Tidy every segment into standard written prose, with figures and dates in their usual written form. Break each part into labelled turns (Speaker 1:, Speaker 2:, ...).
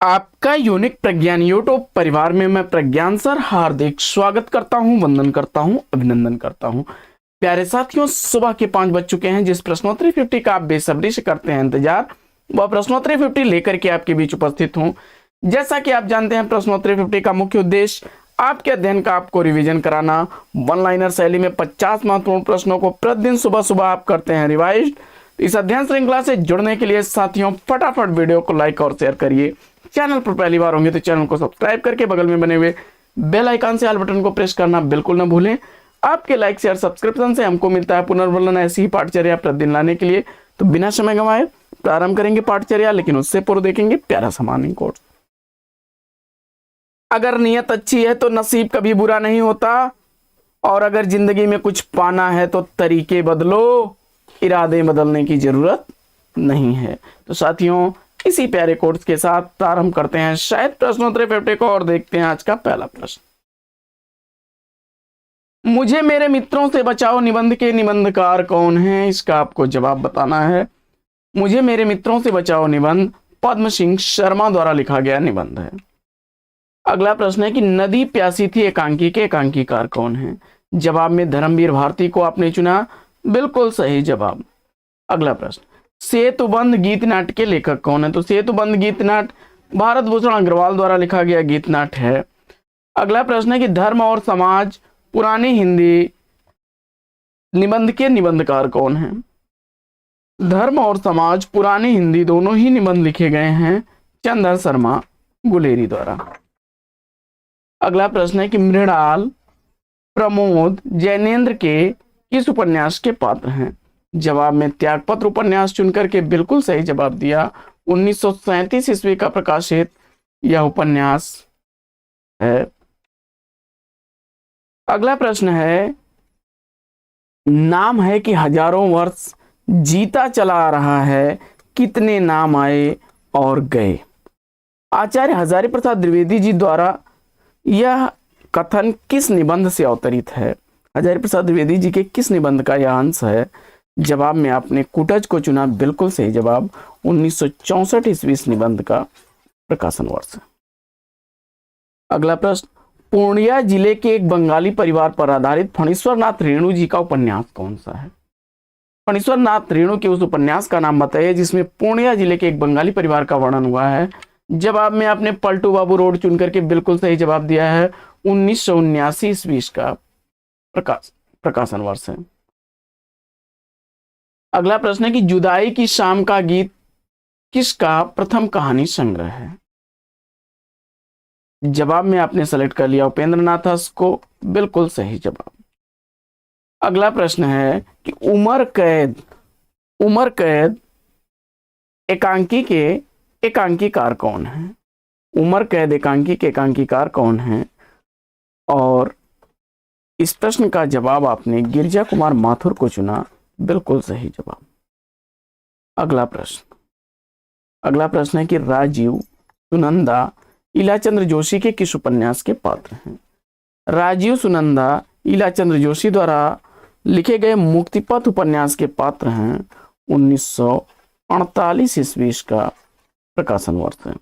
Speaker 1: आपका यूनिक प्रज्ञान यूट्यूब परिवार में मैं प्रज्ञान सर हार्दिक स्वागत करता हूं, वंदन करता हूं, अभिनंदन करता हूं। प्यारे साथियों, सुबह के 5 बज चुके हैं। जिस प्रश्नोत्तरी 50 का आप बेसब्री से करते हैं इंतजार, वह प्रश्नोत्तरी 50 लेकर के आपके बीच उपस्थित हूं। जैसा कि आप जानते हैं, प्रश्नोत्तरी 50 का मुख्य उद्देश्य आपके अध्ययन का आपको रिवीजन कराना। वन लाइनर शैली में 50 महत्वपूर्ण प्रश्नों को प्रतिदिन सुबह सुबह आप करते हैं रिवाइज। इस अध्ययन श्रृंखला से जुड़ने के लिए साथियों, फटाफट वीडियो को लाइक और शेयर करिए। चैनल पर पहली बार होंगे तो चैनल को सब्सक्राइब करके बगल में बने हुए बेल आइकन से ऑल बटन को प्रेस करना बिल्कुल ना भूलें। आपके लाइक शेयर सब्सक्रिप्शन से हमको मिलता है पुनर्वलन ऐसी ही पाठचर्या प्रतिदिन लाने के लिए। तो बिना समय गंवाए प्रारंभ करेंगे पाठचर्या, लेकिन उससे पूर्व देखेंगे प्यारा सा मॉर्निंग कोट। अगर नियत अच्छी है तो नसीब कभी बुरा नहीं होता, और अगर जिंदगी में कुछ पाना है तो तरीके बदलो, इरादे बदलने की जरूरत नहीं है। तो साथियों, इसी प्यारे कोर्स के साथ प्रारंभ करते हैं शायद प्रश्नोत्तरी 50 को और देखते हैं आज का पहला प्रश्न। मुझे मेरे मित्रों से बचाओ निबंध के निबंधकार कौन है? इसका आपको जवाब बताना है। मुझे मेरे मित्रों से बचाओ निबंध पद्म सिंह शर्मा द्वारा लिखा गया निबंध है। अगला प्रश्न है कि नदी प्यासी थी एकांकी के एकांकीकार कौन है? जवाब में धर्मवीर भारती को आपने चुना, बिल्कुल सही जवाब। अगला प्रश्न, सेतुबंध गीत नाट्य के लेखक कौन है? तो सेतुबंध गीत नाट्य भारत भूषण अग्रवाल द्वारा लिखा गया गीत नाट्य है। अगला प्रश्न है कि धर्म और समाज पुरानी हिंदी निबंध के निबंधकार कौन है? धर्म और समाज पुरानी हिंदी दोनों ही निबंध लिखे गए हैं चंद्र शर्मा गुलेरी द्वारा। अगला प्रश्न है कि मृणाल प्रमोद जैनेन्द्र के किस उपन्यास के पात्र हैं? जवाब में त्यागपत्र उपन्यास चुनकर के बिल्कुल सही जवाब दिया। 1937 ईस्वी का प्रकाशित यह उपन्यास है। अगला प्रश्न है, नाम है कि हजारों वर्ष जीता चला आ रहा है, कितने नाम आए और गए? आचार्य हजारी प्रसाद द्विवेदी जी द्वारा यह कथन किस निबंध से अवतरित है? हजारी प्रसाद द्विवेदी जी के किस निबंध का यह अंश है? जवाब में आपने कुटज को चुना, बिल्कुल सही जवाब। 1964 ईस्वी निबंध का प्रकाशन वर्ष है। अगला प्रश्न, पूर्णिया जिले के एक बंगाली परिवार पर आधारित फणीश्वर नाथ रेणु जी का उपन्यास कौन सा है? फणीश्वर नाथ रेणु के उस उपन्यास का नाम बताइए जिसमें पूर्णिया जिले के एक बंगाली परिवार का वर्णन हुआ है। जवाब में आपने पलटू बाबू रोड चुन करके बिल्कुल सही जवाब दिया है। 1979 ईस्वी का प्रकाशन वर्ष है। अगला प्रश्न है कि जुदाई की शाम का गीत किसका प्रथम कहानी संग्रह है? जवाब में आपने सेलेक्ट कर लिया उपेंद्र नाथ हंस को, बिल्कुल सही जवाब। अगला प्रश्न है कि उमर कैद एकांकी के एकांकीकार कौन है? उमर कैद एकांकी के एकांकीकार कौन है? और इस प्रश्न का जवाब आपने गिरिजा कुमार माथुर को चुना, बिल्कुल सही जवाब। अगला प्रश्न है कि राजीव सुनंदा इलाचंद्र जोशी के किस उपन्यास के पात्र हैं? राजीव सुनंदा इलाचंद्र जोशी द्वारा लिखे गए मुक्तिपथ उपन्यास के पात्र हैं। 1948 ईस्वी का प्रकाशन वर्ष है।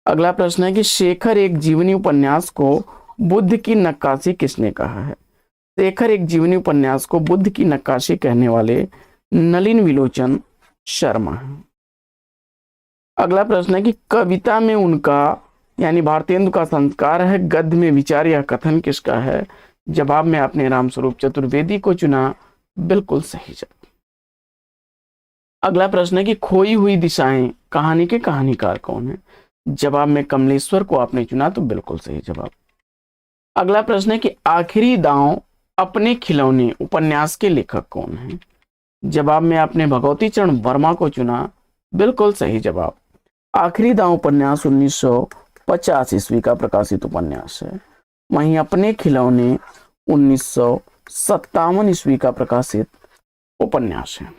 Speaker 1: अगला प्रश्न है कि शेखर एक जीवनी उपन्यास को बुद्ध की नक्काशी किसने कहा है? शेखर एक जीवनी उपन्यास को बुद्ध की नक्काशी कहने वाले नलिन विलोचन शर्मा हैं। अगला प्रश्न है कि कविता में उनका यानी भारतेंदु का संस्कार है, गद्य में विचार, यह कथन किसका है? जवाब में आपने रामस्वरूप चतुर्वेदी को चुना, बिल्कुल सही जवाब। अगला प्रश्न है कि खोई हुई दिशाएं कहानी के कहानीकार कौन है? जवाब में कमलेश्वर को आपने चुना, तो बिल्कुल सही जवाब। अगला प्रश्न है कि आखिरी दांव अपने खिलौने उपन्यास के लेखक कौन है? जवाब में आपने भगवती चरण वर्मा को चुना, बिल्कुल सही जवाब। आखिरी दांव उपन्यास 1950 ईस्वी का प्रकाशित उपन्यास है। वहीं अपने खिलौने 1957 ईस्वी का प्रकाशित उपन्यास है।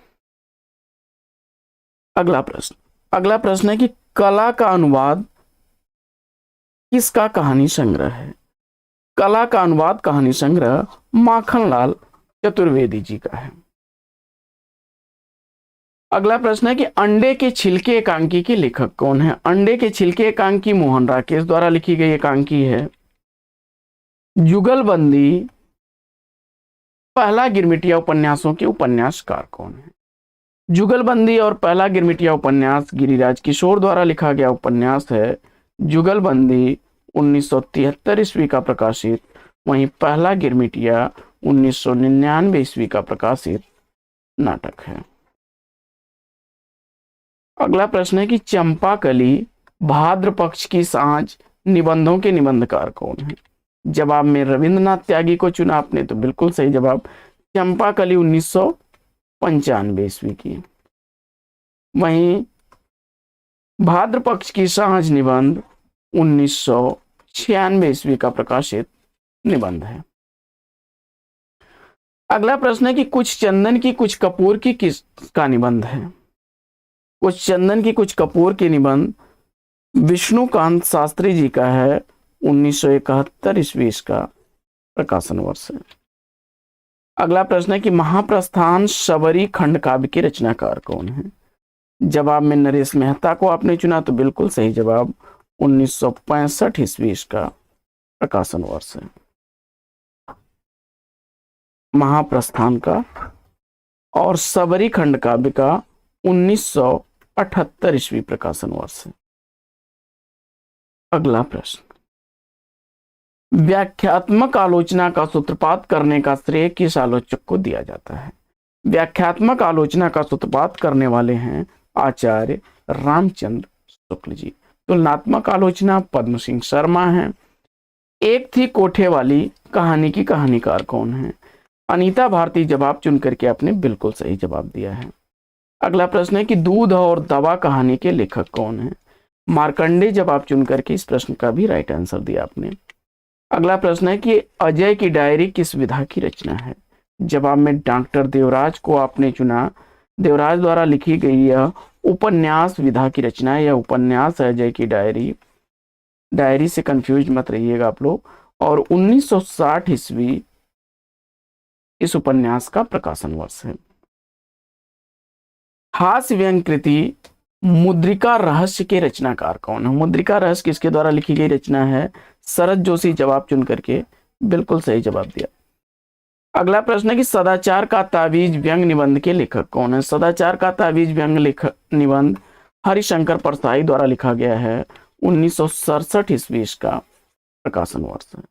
Speaker 1: अगला प्रश्न है कि कला का अनुवाद किसका कहानी संग्रह है? कला का अनुवाद कहानी संग्रह माखनलाल चतुर्वेदी जी का है। अगला प्रश्न है कि अंडे के छिलके एकांकी के लेखक कौन है? अंडे के छिलके एकांकी मोहन राकेश द्वारा लिखी गई एकांकी है। जुगलबंदी, पहला गिरमिटिया उपन्यासों के उपन्यासकार कौन है? जुगलबंदी और पहला गिरमिटिया उपन्यास गिरिराज किशोर द्वारा लिखा गया उपन्यास है। जुगलबंदी 1973 ईस्वी का प्रकाशित, वहीं पहला गिरमिटिया 1999 ईस्वी का प्रकाशित नाटक है। अगला प्रश्न है कि चंपाकली, भाद्र पक्ष की सांझ निबंधों के निबंधकार कौन है? जवाब में रविंद्रनाथ त्यागी को चुना आपने, तो बिल्कुल सही जवाब। चंपाकली 1995 ईस्वी की। वहीं भाद्र पक्ष की सांझ निबंध 1996 ईस्वी का प्रकाशित निबंध है। अगला प्रश्न है कि कुछ चंदन की कुछ कपूर की किसका निबंध है? कुछ चंदन की कुछ कपूर के निबंध विष्णुकांत शास्त्री जी का है। 1971 ईस्वी का प्रकाशन वर्ष है। अगला प्रश्न है कि महाप्रस्थान शबरी खंड काव्य के रचनाकार कौन है? जवाब में नरेश मेहता को आपने चुना, तो बिल्कुल सही जवाब। 1965 ईस्वी का प्रकाशन वर्ष है महाप्रस्थान का, और शबरी खंड काव्य का 1978 ईस्वी प्रकाशन वर्ष है। अगला प्रश्न, व्याख्यात्मक आलोचना का सूत्रपात करने का श्रेय किस आलोचक को दिया जाता है? व्याख्यात्मक आलोचना का सूत्रपात करने वाले हैं आचार्य रामचंद्र शुक्ल जी। तुलनात्मक आलोचना पद्म सिंह शर्मा हैं। एक थी कोठे वाली कहानी की कहानीकार कौन है? अनीता भारती जवाब चुन करके आपने बिल्कुल सही जवाब दिया है। अगला प्रश्न है कि दूध और दवा कहानी के लेखक कौन है? मार्कंडे जवाब चुन करके इस प्रश्न का भी राइट आंसर दिया आपने। अगला प्रश्न है कि अजय की डायरी किस विधा की रचना है? जवाब में डॉक्टर देवराज को आपने चुना। देवराज द्वारा लिखी गई यह उपन्यास विधा की रचना है। यह उपन्यास है अजय की डायरी। डायरी से कंफ्यूज मत रहिएगा आप लोग। और 1960 ईस्वी इस उपन्यास का प्रकाशन वर्ष है। हास्य व्यंग कृति मुद्रिका रहस्य के रचनाकार कौन है? मुद्रिका रहस्य किसके द्वारा लिखी गई रचना है? शरद जोशी जवाब चुन करके बिल्कुल सही जवाब दिया। अगला प्रश्न है कि सदाचार का तावीज व्यंग निबंध के लेखक कौन है? सदाचार का तावीज व्यंग लेखक निबंध हरिशंकर परसाई द्वारा लिखा गया है। 1967 ईस्वी का प्रकाशन वर्ष है।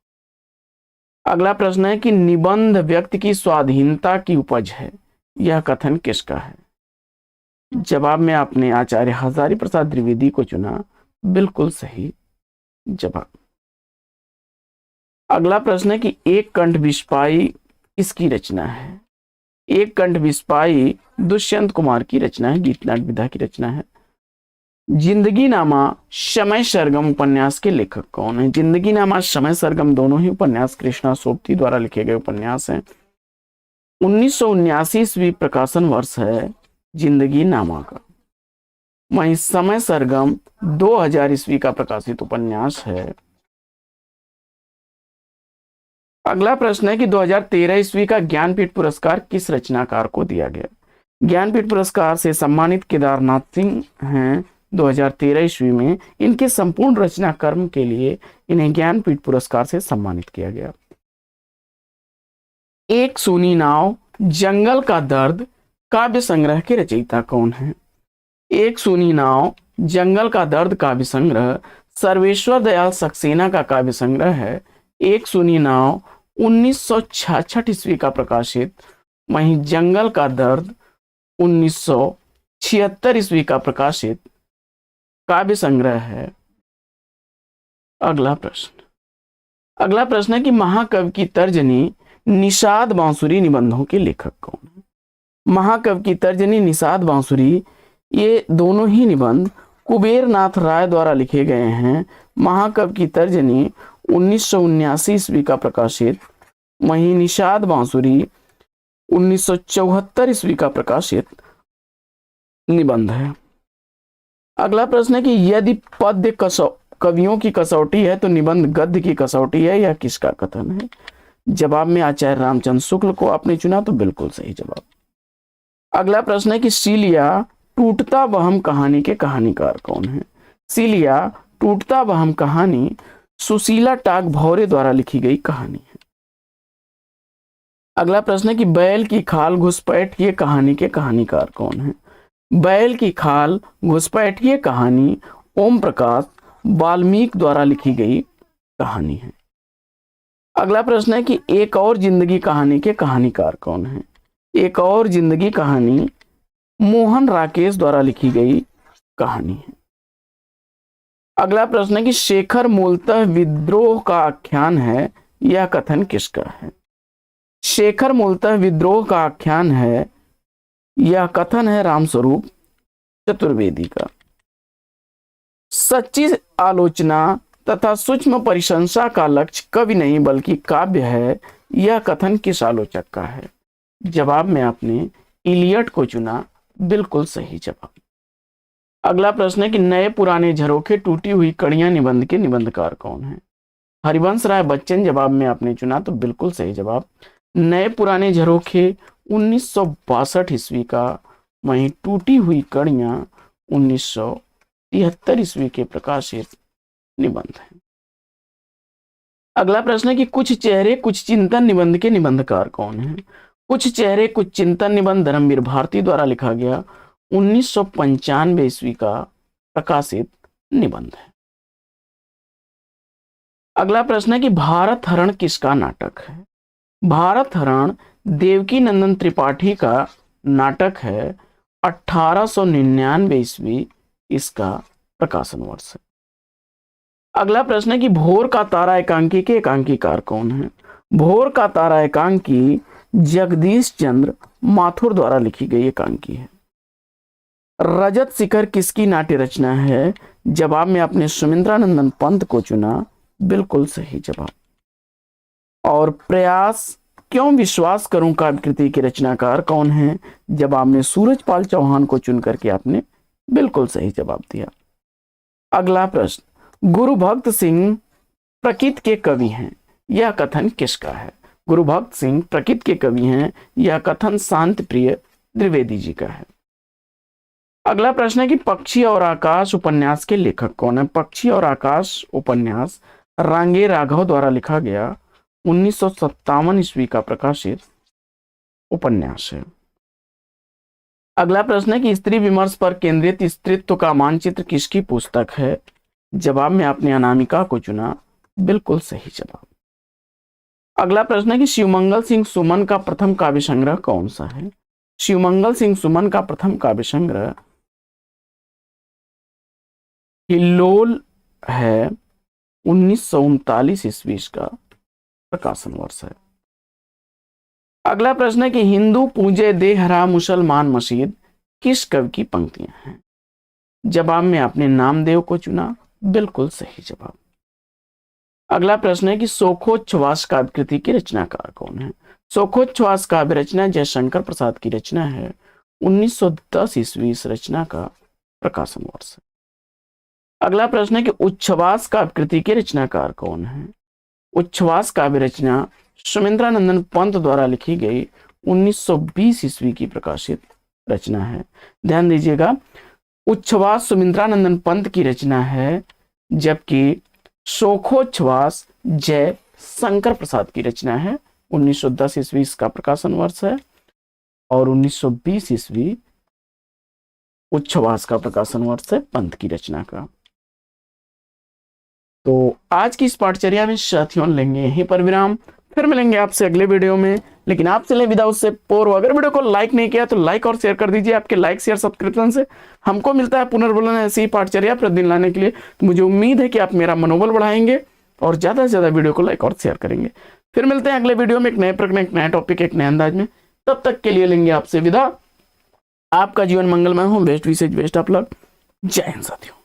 Speaker 1: अगला प्रश्न है कि निबंध व्यक्ति की स्वाधीनता की उपज है, यह कथन किसका है? जवाब में आपने आचार्य हजारी प्रसाद द्विवेदी को चुना, बिल्कुल सही जवाब। अगला प्रश्न है कि एक कंठ विस्पाई किसकी रचना है? एक कंठ विस्पाई दुष्यंत कुमार की रचना है, गीतनाट विधा की रचना है। जिंदगी नामा समय सरगम उपन्यास के लेखक कौन है? जिंदगी नामा समय सरगम दोनों ही उपन्यास कृष्णा सोबती द्वारा लिखे गए उपन्यास हैं। 1979 ईस्वी प्रकाशन वर्ष है जिंदगी नामा का। वहीं समय सरगम 2000 ईस्वी का प्रकाशित उपन्यास है। अगला प्रश्न है कि 2013 ईस्वी का ज्ञानपीठ पुरस्कार किस रचनाकार को दिया गया? ज्ञानपीठ पुरस्कार से सम्मानित केदारनाथ सिंह हैं 2013 ईस्वी में। इनके संपूर्ण रचना कर्म के लिए इन्हें ज्ञानपीठ पुरस्कार से सम्मानित किया गया। एक सूनी नाव जंगल का दर्द काव्य संग्रह के रचयिता कौन है? एक सूनी नाव जंगल का दर्द काव्य संग्रह सर्वेश्वर दयाल सक्सेना का काव्य संग्रह है। एक सूनी नाव 1966 ईस्वी का प्रकाशित, वहीं जंगल का दर्द 1976 ईस्वी का प्रकाशित काव्य संग्रह है। अगला प्रश्न है कि महाकवि की तर्जनी निषाद बांसुरी निबंधों के लेखक कौन है? महाकवि की तर्जनी निषाद बांसुरी, ये दोनों ही निबंध कुबेर नाथ राय द्वारा लिखे गए हैं। महाकवि की तर्जनी 1979 ईस्वी का प्रकाशित, वहीं निषाद बांसुरी 1974 ईस्वी का प्रकाशित निबंध है। अगला प्रश्न है कि यदि पद्य कवियों की कसौटी है तो निबंध गद्य की कसौटी है, यह किसका कथन है? जवाब में आचार्य रामचंद्र शुक्ल को आपने चुना, तो बिल्कुल सही जवाब। अगला प्रश्न है कि सीलिया टूटता वहम कहानी के कहानीकार कौन है? सीलिया टूटता वहम कहानी सुशीला टाक भौरे द्वारा लिखी गई कहानी है। अगला प्रश्न है कि बैल की खाल घुसपैठ ये कहानी के कहानीकार कौन है? बैल की खाल घुसपैठ ये कहानी ओम प्रकाश वाल्मीकि द्वारा लिखी गई कहानी है। अगला प्रश्न है कि एक और जिंदगी कहानी के कहानीकार कौन है? एक और जिंदगी कहानी मोहन राकेश द्वारा लिखी गई कहानी है। अगला प्रश्न है कि शेखर मूलतः विद्रोह का आख्यान है, यह कथन किसका है? शेखर मूलतः विद्रोह का आख्यान है, यह कथन है रामस्वरूप चतुर्वेदी का। सच्ची आलोचना तथा सूक्ष्म परिशंसा का लक्ष्य कवि नहीं बल्कि काव्य है, यह कथन किस आलोचक का है? जवाब में आपने इलियट को चुना, बिल्कुल सही जवाब। अगला प्रश्न है कि नए पुराने झरोखे टूटी हुई कड़ियां निबंध के निबंधकार कौन है? हरिवंश राय बच्चन जवाब में आपने चुना, तो बिल्कुल सही जवाब। नए पुराने झरोखे 1962 ईस्वी का, वहीं टूटी हुई कड़ियां 1973 ईस्वी के प्रकाशित निबंध है। अगला प्रश्न है कि कुछ चेहरे कुछ चिंतन निबंध के निबंधकार कौन है? कुछ चेहरे कुछ चिंतन निबंध धर्मवीर भारती द्वारा लिखा गया 1995 ईस्वी का प्रकाशित निबंध है। अगला प्रश्न है कि भारत हरण किसका नाटक है? भारत हरण देवकी नंदन त्रिपाठी का नाटक है, 1899 ईस्वी इसका प्रकाशन वर्ष है। अगला प्रश्न है कि भोर का तारा एकांकी के एकांकीकार कौन है? भोर का तारा एकांकी जगदीश चंद्र माथुर द्वारा लिखी गई एकांकी है। रजत शिखर किसकी नाट्य रचना है? जवाब में आपने सुमिंद्रानंदन पंत को चुना, बिल्कुल सही जवाब। और प्रयास क्यों विश्वास करूं काव्य कृति के रचनाकार कौन है? जवाब में सूरजपाल चौहान को चुन करके आपने बिल्कुल सही जवाब दिया। अगला प्रश्न, गुरु भक्त सिंह प्रकृत के कवि हैं, यह कथन किसका है? गुरु भक्त सिंह प्रकृत के कवि हैं, यह कथन शांत प्रिय द्विवेदी जी का है। अगला प्रश्न है कि पक्षी और आकाश उपन्यास के लेखक कौन है? पक्षी और आकाश उपन्यास रांगे राघव द्वारा लिखा गया 1957 ईस्वी का प्रकाशित उपन्यास है। अगला प्रश्न है कि स्त्री विमर्श पर केंद्रित स्त्रीत्व का मानचित्र किसकी पुस्तक है? जवाब में आपने अनामिका को चुना, बिल्कुल सही जवाब। अगला प्रश्न है कि शिवमंगल सिंह सुमन का प्रथम काव्य संग्रह कौन सा है? शिवमंगल सिंह सुमन का प्रथम काव्य संग्रह हिल्लोल है, 1939 ईस्वी का प्रकाशन वर्ष है। अगला प्रश्न है कि हिंदू पूजे देहरा मुसलमान मस्जिद किस कवि की पंक्तियां हैं? जवाब में आपने नामदेव को चुना, बिल्कुल सही जवाब। अगला प्रश्न है कि शोकोच्छ्वास काव्य कृति की रचनाकार कौन है? शोकोच्छ्वास काव्य रचना जयशंकर प्रसाद की रचना है, 1910 ईस्वी इस रचना का प्रकाशन वर्ष है। अगला प्रश्न है कि उच्छ्वास काव्य कृति के रचनाकार कौन है? उच्छ्वास काव्य रचना सुमिंद्रानंदन पंत द्वारा लिखी गई 1920 ईस्वी की प्रकाशित रचना है। ध्यान दीजिएगा, उच्छ्वास सुमिंद्रानंदन पंत की रचना है, जबकि शोकोच्छ्वास जय शंकर प्रसाद की रचना है, 1910 ईस्वी इसका प्रकाशन वर्ष है, और 1920 ईस्वी उच्छ्वास का प्रकाशन वर्ष है पंत की रचना का। तो आज की इस पाठचर्या में साथियों लेंगे यहीं पर विराम, फिर मिलेंगे आपसे अगले वीडियो में। लेकिन आपसे ले विदा उससे पूर्व अगर वीडियो को लाइक नहीं किया तो लाइक और शेयर कर दीजिए। आपके लाइक शेयर सब्सक्रिप्शन से हमको मिलता है पुनर्बलन ऐसी ही पाठचर्या प्रतिदिन लाने के लिए। तो मुझे उम्मीद है कि आप मेरा मनोबल बढ़ाएंगे और ज्यादा से ज्यादा वीडियो को लाइक और शेयर करेंगे। फिर मिलते हैं अगले वीडियो में एक नए प्रश्न, एक नया टॉपिक, एक नए अंदाज में। तब तक के लिए लेंगे आपसे विदा। आपका जीवन मंगलमय हो। बेस्ट विशेष बेस्ट ऑफ लक। जय हिंद साथियों।